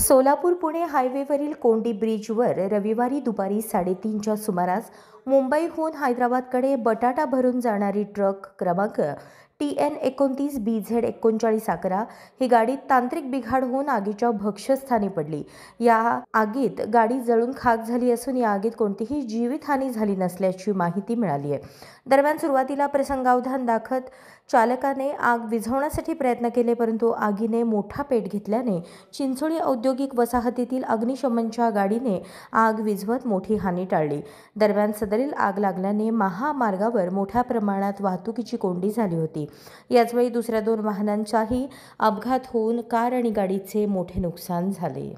सोलापूर पुणे हायवेवरील कोंडी ब्रिजवर रविवारी दुपारी 3:30च्या सुमारास मुंबईहून हैदराबादकडे बटाटा भरून जाणारी ट्रक क्रमांक TN 29 BZ 3911 ही गाडी तांत्रिक बिघाड होऊन आगीच्या भक्ष्यस्थानी पडली। या आगीत गाडी जळून खाक झाली असून या आगीत कोणतीही जीवितहानी झाली नसल्याची माहिती मिळाली आहे। दरम्यान सुरुवातीला प्रसंगावधान दाखवत चालकाने आग विझवण्यासाठी प्रयत्न केले, परंतु आगीने मोठा पेट घेतल्याने चिंचोळी औद्योगिक वसाहतीतील अग्निशमनच्या गाडीने आग विझवत मोठी हानी टाळली। दरम्यान सदरील आग लागल्याने महामार्गावर मोठ्या प्रमाणात वाहतुकीची कोंडी झाली होती। याचवेळी दुसऱ्या 2 वाहनांचाही अपघात होऊन कार आणि गाडीचे मोठे नुकसान झाले।